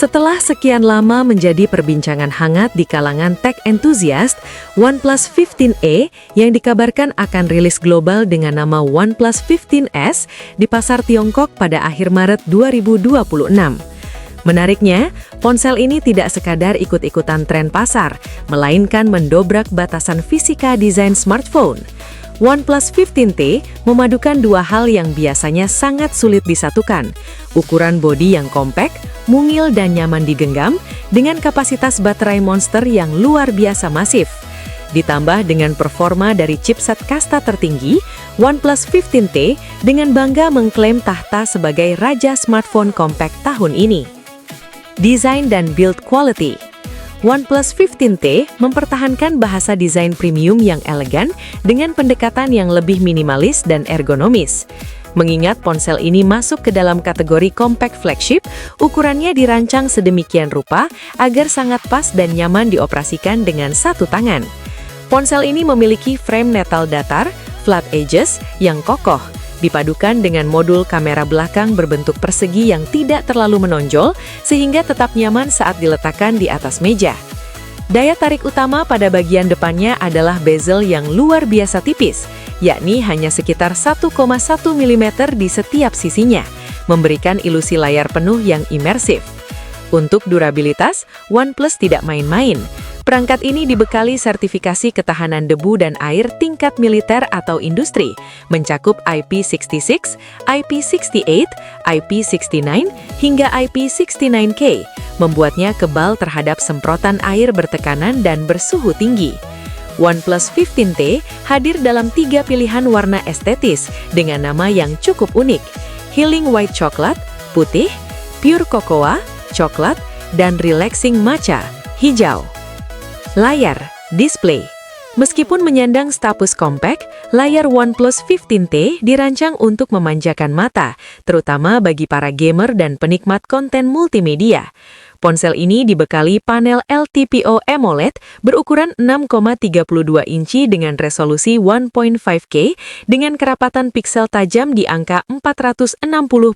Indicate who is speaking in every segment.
Speaker 1: Setelah sekian lama menjadi perbincangan hangat di kalangan tech enthusiast, OnePlus 15e yang dikabarkan akan rilis global dengan nama OnePlus 15s di pasar Tiongkok pada akhir Maret 2026. Menariknya, ponsel ini tidak sekadar ikut-ikutan tren pasar, melainkan mendobrak batasan fisika desain smartphone. OnePlus 15T memadukan dua hal yang biasanya sangat sulit disatukan, ukuran bodi yang kompak, mungil dan nyaman digenggam, dengan kapasitas baterai monster yang luar biasa masif. Ditambah dengan performa dari chipset kasta tertinggi, OnePlus 15T dengan bangga mengklaim tahta sebagai raja smartphone kompak tahun ini. Desain dan build quality. OnePlus 15T mempertahankan bahasa desain premium yang elegan dengan pendekatan yang lebih minimalis dan ergonomis. Mengingat ponsel ini masuk ke dalam kategori compact flagship, ukurannya dirancang sedemikian rupa agar sangat pas dan nyaman dioperasikan dengan satu tangan. Ponsel ini memiliki frame metal datar, flat edges, yang kokoh, dipadukan dengan modul kamera belakang berbentuk persegi yang tidak terlalu menonjol, sehingga tetap nyaman saat diletakkan di atas meja. Daya tarik utama pada bagian depannya adalah bezel yang luar biasa tipis, yakni hanya sekitar 1,1 mm di setiap sisinya, memberikan ilusi layar penuh yang imersif. Untuk durabilitas, OnePlus tidak main-main. Perangkat ini dibekali sertifikasi ketahanan debu dan air tingkat militer atau industri, mencakup IP66, IP68, IP69, hingga IP69K, membuatnya kebal terhadap semprotan air bertekanan dan bersuhu tinggi. OnePlus 15T hadir dalam 3 pilihan warna estetis dengan nama yang cukup unik: Healing White Chocolate, putih, Pure Cocoa, coklat, dan Relaxing Matcha, hijau. Layar, display. Meskipun menyandang status compact, layar OnePlus 15T dirancang untuk memanjakan mata, terutama bagi para gamer dan penikmat konten multimedia. Ponsel ini dibekali panel LTPO AMOLED berukuran 6,32 inci dengan resolusi 1.5K dengan kerapatan piksel tajam di angka 460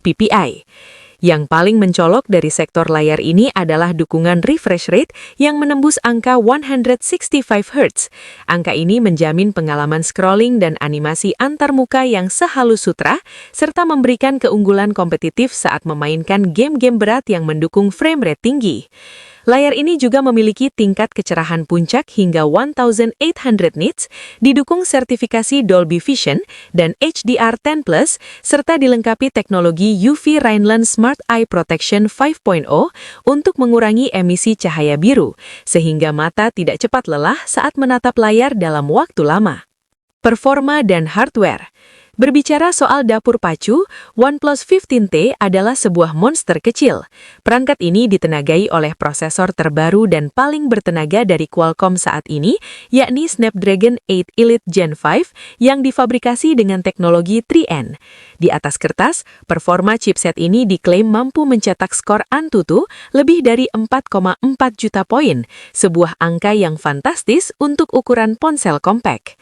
Speaker 1: ppi. Yang paling mencolok dari sektor layar ini adalah dukungan refresh rate yang menembus angka 165 Hz. Angka ini menjamin pengalaman scrolling dan animasi antarmuka yang sehalus sutra, serta memberikan keunggulan kompetitif saat memainkan game-game berat yang mendukung frame rate tinggi. Layar ini juga memiliki tingkat kecerahan puncak hingga 1800 nits, didukung sertifikasi Dolby Vision dan HDR10+, serta dilengkapi teknologi UV Rheinland Smart Eye Protection 5.0 untuk mengurangi emisi cahaya biru, sehingga mata tidak cepat lelah saat menatap layar dalam waktu lama. Performa dan hardware. Berbicara soal dapur pacu, OnePlus 15T adalah sebuah monster kecil. Perangkat ini ditenagai oleh prosesor terbaru dan paling bertenaga dari Qualcomm saat ini, yakni Snapdragon 8 Elite Gen 5 yang difabrikasi dengan teknologi 3N. Di atas kertas, performa chipset ini diklaim mampu mencetak skor Antutu lebih dari 4,4 juta poin, sebuah angka yang fantastis untuk ukuran ponsel kompak.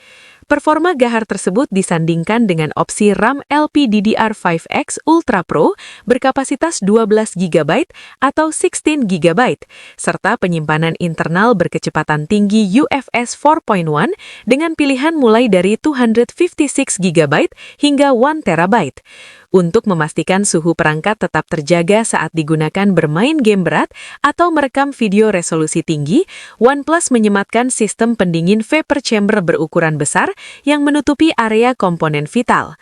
Speaker 1: Performa gahar tersebut disandingkan dengan opsi RAM LPDDR5X Ultra Pro berkapasitas 12 GB atau 16 GB, serta penyimpanan internal berkecepatan tinggi UFS 4.1 dengan pilihan mulai dari 256 GB hingga 1 TB. Untuk memastikan suhu perangkat tetap terjaga saat digunakan bermain game berat atau merekam video resolusi tinggi, OnePlus menyematkan sistem pendingin vapor chamber berukuran besar yang menutupi area komponen vital.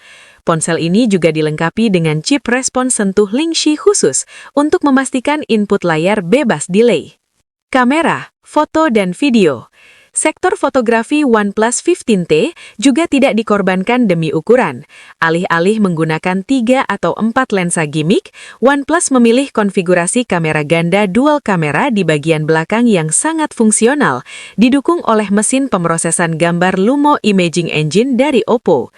Speaker 1: Ponsel ini juga dilengkapi dengan chip respons sentuh Lingxi khusus untuk memastikan input layar bebas delay. Kamera, foto dan video. Sektor fotografi OnePlus 15T juga tidak dikorbankan demi ukuran. Alih-alih menggunakan 3 atau 4 lensa gimmick, OnePlus memilih konfigurasi kamera ganda dual kamera di bagian belakang yang sangat fungsional, didukung oleh mesin pemrosesan gambar Lumo Imaging Engine dari Oppo.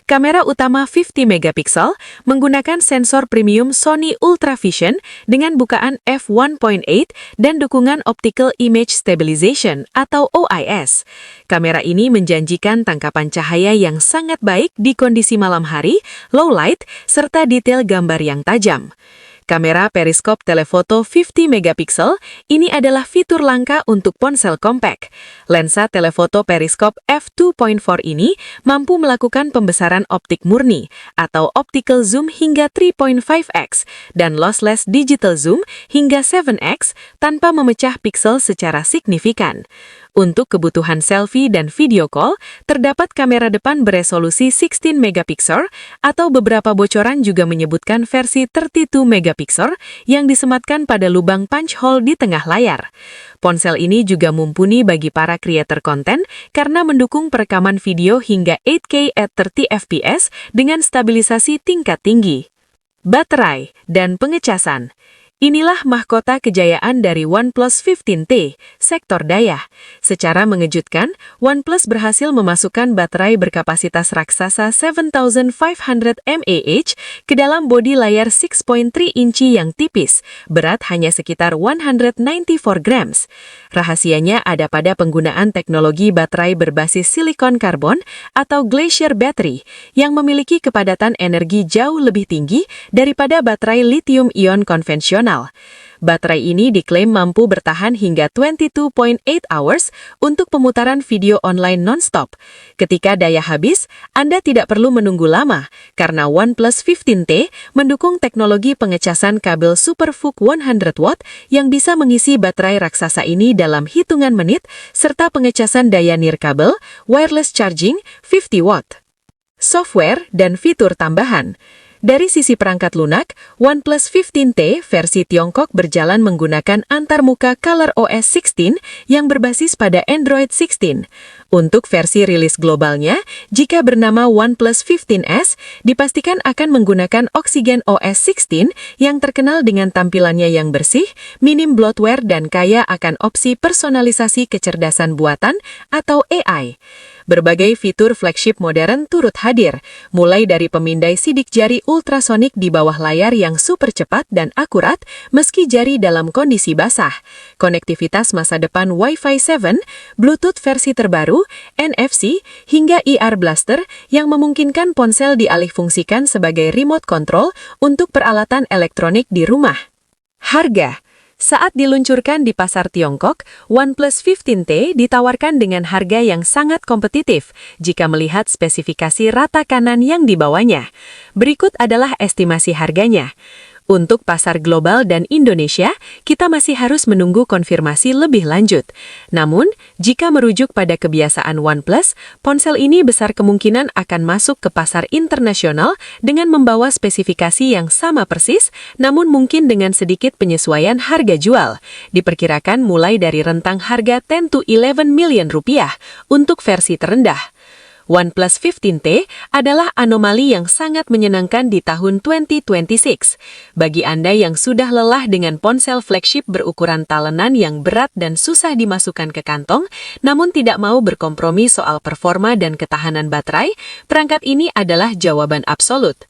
Speaker 1: Kamera utama 50 megapiksel menggunakan sensor premium Sony Ultravision dengan bukaan f1.8 dan dukungan Optical Image Stabilization atau OIS. Kamera ini menjanjikan tangkapan cahaya yang sangat baik di kondisi malam hari, low light, serta detail gambar yang tajam. Kamera periskop telefoto 50 megapiksel ini adalah fitur langka untuk ponsel compact. Lensa telefoto periskop f2.4 ini mampu melakukan pembesaran optik murni atau optical zoom hingga 3.5x dan lossless digital zoom hingga 7x tanpa memecah piksel secara signifikan. Untuk kebutuhan selfie dan video call, terdapat kamera depan beresolusi 16 megapiksel atau beberapa bocoran juga menyebutkan versi 32 megapiksel yang disematkan pada lubang punch hole di tengah layar. Ponsel ini juga mumpuni bagi para kreator konten karena mendukung perekaman video hingga 8K at 30 fps dengan stabilisasi tingkat tinggi. Baterai dan pengecasan. Inilah mahkota kejayaan dari OnePlus 15T, sektor daya. Secara mengejutkan, OnePlus berhasil memasukkan baterai berkapasitas raksasa 7500 mAh ke dalam bodi layar 6.3 inci yang tipis, berat hanya sekitar 194 grams. Rahasianya ada pada penggunaan teknologi baterai berbasis silikon karbon atau glacier battery yang memiliki kepadatan energi jauh lebih tinggi daripada baterai lithium-ion konvensional. Baterai ini diklaim mampu bertahan hingga 22.8 hours untuk pemutaran video online non-stop. Ketika daya habis, Anda tidak perlu menunggu lama karena OnePlus 15T mendukung teknologi pengecasan kabel SuperVOOC 100 watt yang bisa mengisi baterai raksasa ini dalam hitungan menit serta pengecasan daya nirkabel wireless charging 50 watt. Software dan fitur tambahan. Dari sisi perangkat lunak, OnePlus 15T versi Tiongkok berjalan menggunakan antarmuka ColorOS 16 yang berbasis pada Android 16. Untuk versi rilis globalnya, jika bernama OnePlus 15S, dipastikan akan menggunakan Oxygen OS 16 yang terkenal dengan tampilannya yang bersih, minim bloatware dan kaya akan opsi personalisasi kecerdasan buatan atau AI. Berbagai fitur flagship modern turut hadir, mulai dari pemindai sidik jari ultrasonik di bawah layar yang super cepat dan akurat meski jari dalam kondisi basah, konektivitas masa depan Wi-Fi 7, Bluetooth versi terbaru, NFC, hingga IR Blaster yang memungkinkan ponsel dialihfungsikan sebagai remote control untuk peralatan elektronik di rumah. Harga. Saat diluncurkan di pasar Tiongkok, OnePlus 15T ditawarkan dengan harga yang sangat kompetitif jika melihat spesifikasi rata kanan yang dibawanya. Berikut adalah estimasi harganya. Untuk pasar global dan Indonesia, kita masih harus menunggu konfirmasi lebih lanjut. Namun, jika merujuk pada kebiasaan OnePlus, ponsel ini besar kemungkinan akan masuk ke pasar internasional dengan membawa spesifikasi yang sama persis, namun mungkin dengan sedikit penyesuaian harga jual. Diperkirakan mulai dari rentang harga 10 to 11 million rupiah untuk versi terendah. OnePlus 15T adalah anomali yang sangat menyenangkan di tahun 2026. Bagi Anda yang sudah lelah dengan ponsel flagship berukuran talenan yang berat dan susah dimasukkan ke kantong, namun tidak mau berkompromi soal performa dan ketahanan baterai, perangkat ini adalah jawaban absolut.